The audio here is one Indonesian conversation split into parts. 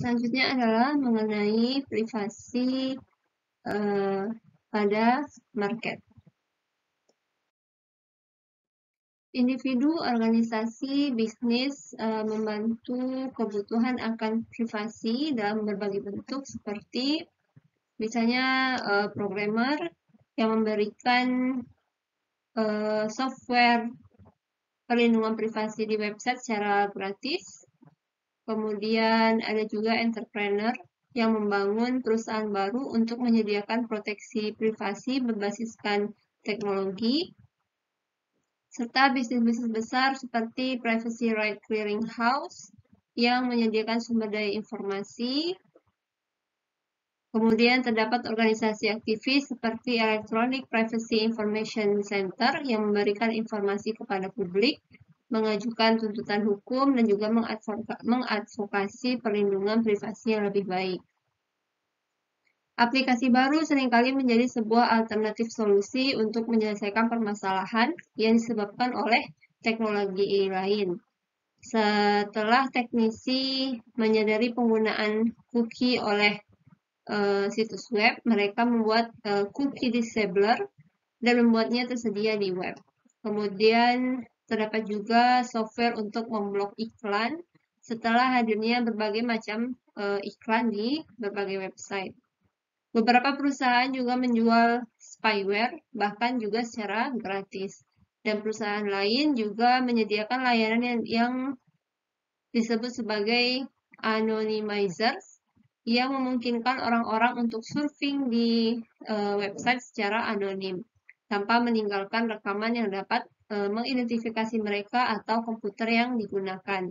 Selanjutnya adalah mengenai privasi pada market. Individu, organisasi, bisnis membantu kebutuhan akan privasi dalam berbagai bentuk seperti misalnya programmer yang memberikan software perlindungan privasi di website secara gratis. Kemudian ada juga entrepreneur yang membangun perusahaan baru untuk menyediakan proteksi privasi berbasiskan teknologi, serta bisnis-bisnis besar seperti Privacy Right Clearing House yang menyediakan sumber daya informasi. Kemudian terdapat organisasi aktivis seperti Electronic Privacy Information Center yang memberikan informasi kepada publik, mengajukan tuntutan hukum, dan juga mengadvokasi perlindungan privasi yang lebih baik. Aplikasi baru seringkali menjadi sebuah alternatif solusi untuk menyelesaikan permasalahan yang disebabkan oleh teknologi lain. Setelah teknisi menyadari penggunaan cookie oleh situs web, mereka membuat cookie disabler dan membuatnya tersedia di web. Kemudian terdapat juga software untuk memblok iklan setelah hadirnya berbagai macam iklan di berbagai website. Beberapa perusahaan juga menjual spyware, bahkan juga secara gratis. Dan perusahaan lain juga menyediakan layanan yang disebut sebagai anonymizers, yang memungkinkan orang-orang untuk surfing di website secara anonim, tanpa meninggalkan rekaman yang dapat mengidentifikasi mereka atau komputer yang digunakan.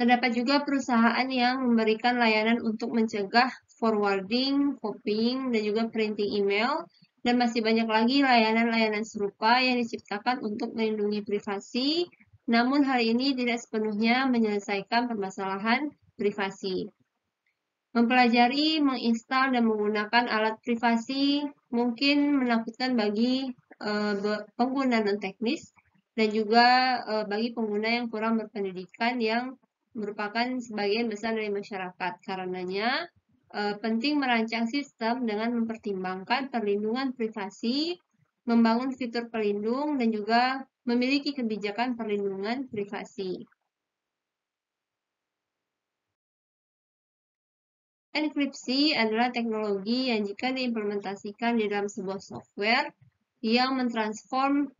Terdapat juga perusahaan yang memberikan layanan untuk mencegah forwarding, copying, dan juga printing email, dan masih banyak lagi layanan-layanan serupa yang diciptakan untuk melindungi privasi, namun hal ini tidak sepenuhnya menyelesaikan permasalahan privasi. Mempelajari, menginstal, dan menggunakan alat privasi mungkin menakutkan bagi pengguna non-teknis dan juga bagi pengguna yang kurang berpendidikan yang merupakan sebagian besar dari masyarakat. Karenanya, penting merancang sistem dengan mempertimbangkan perlindungan privasi, membangun fitur pelindung, dan juga memiliki kebijakan perlindungan privasi. Enkripsi adalah teknologi yang jika diimplementasikan di dalam sebuah software yang mentransform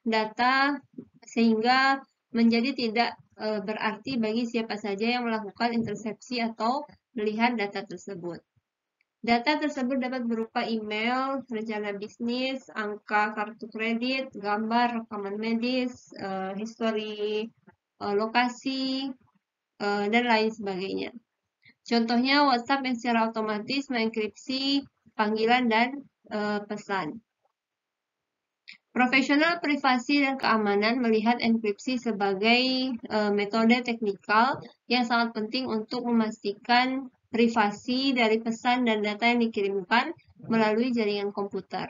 data sehingga menjadi tidak berarti bagi siapa saja yang melakukan intersepsi atau melihat data tersebut. Data tersebut dapat berupa email, rencana bisnis, angka kartu kredit, gambar, rekaman medis, histori lokasi, dan lain sebagainya. Contohnya WhatsApp yang secara otomatis mengenkripsi panggilan dan pesan. Profesional privasi dan keamanan melihat enkripsi sebagai metode teknikal yang sangat penting untuk memastikan privasi dari pesan dan data yang dikirimkan melalui jaringan komputer.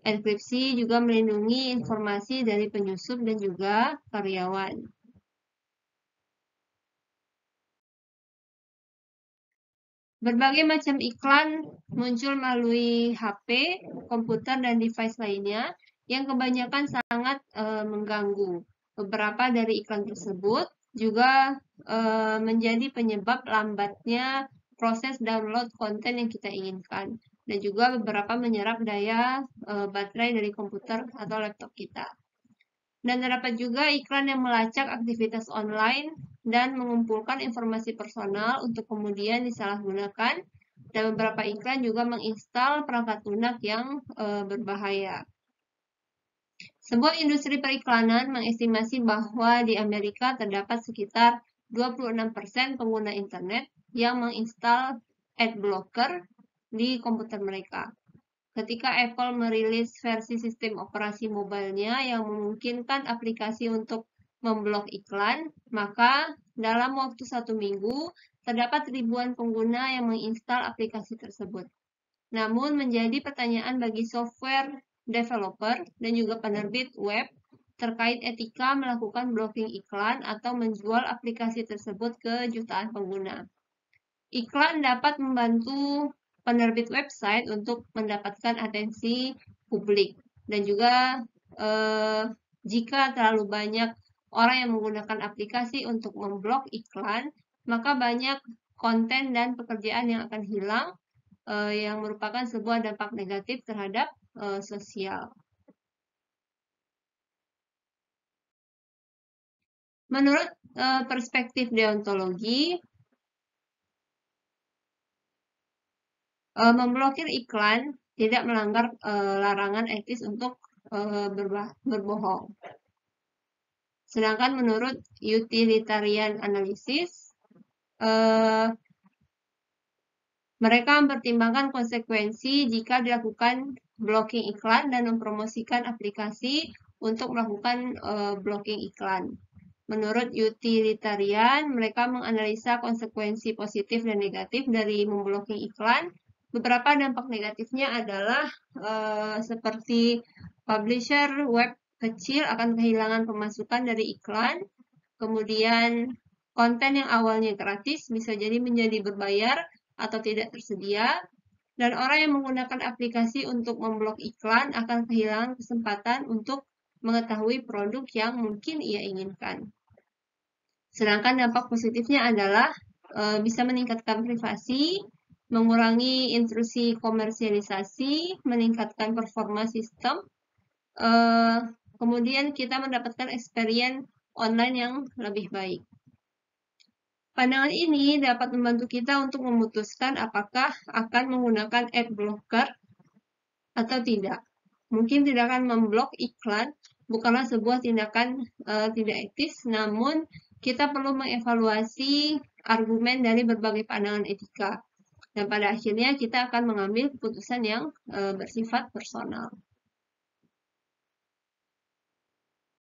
Enkripsi juga melindungi informasi dari penyusup dan juga karyawan. Berbagai macam iklan muncul melalui HP, komputer, dan device lainnya yang kebanyakan sangat mengganggu. Beberapa dari iklan tersebut juga menjadi penyebab lambatnya proses download konten yang kita inginkan, dan juga beberapa menyerap daya baterai dari komputer atau laptop kita. Dan terdapat juga iklan yang melacak aktivitas online dan mengumpulkan informasi personal untuk kemudian disalahgunakan, dan beberapa iklan juga menginstal perangkat lunak yang berbahaya. Sebuah industri periklanan mengestimasi bahwa di Amerika terdapat sekitar 26% pengguna internet yang menginstal ad blocker di komputer mereka. Ketika Apple merilis versi sistem operasi mobile-nya yang memungkinkan aplikasi untuk memblok iklan, maka dalam waktu 1 minggu terdapat ribuan pengguna yang menginstal aplikasi tersebut. Namun menjadi pertanyaan bagi software developer dan juga penerbit web, terkait etika melakukan blocking iklan atau menjual aplikasi tersebut ke jutaan pengguna. Iklan dapat membantu penerbit website untuk mendapatkan atensi publik dan juga jika terlalu banyak orang yang menggunakan aplikasi untuk memblok iklan, maka banyak konten dan pekerjaan yang akan hilang yang merupakan sebuah dampak negatif terhadap sosial. Menurut perspektif deontologi, memblokir iklan tidak melanggar larangan etis untuk berbohong. Sedangkan menurut utilitarian analysis, mereka mempertimbangkan konsekuensi jika dilakukan blocking iklan dan mempromosikan aplikasi untuk melakukan blocking iklan. Menurut utilitarian, mereka menganalisa konsekuensi positif dan negatif dari memblocking iklan. Beberapa dampak negatifnya adalah seperti publisher web kecil akan kehilangan pemasukan dari iklan. Kemudian konten yang awalnya gratis bisa jadi menjadi berbayar atau tidak tersedia. Dan orang yang menggunakan aplikasi untuk memblok iklan akan kehilangan kesempatan untuk mengetahui produk yang mungkin ia inginkan. Sedangkan dampak positifnya adalah bisa meningkatkan privasi, mengurangi intrusi komersialisasi, meningkatkan performa sistem, kemudian kita mendapatkan experience online yang lebih baik. Pandangan ini dapat membantu kita untuk memutuskan apakah akan menggunakan ad blocker atau tidak. Mungkin tindakan memblok iklan bukanlah sebuah tindakan tidak etis, namun kita perlu mengevaluasi argumen dari berbagai pandangan etika. Dan pada akhirnya kita akan mengambil keputusan yang bersifat personal.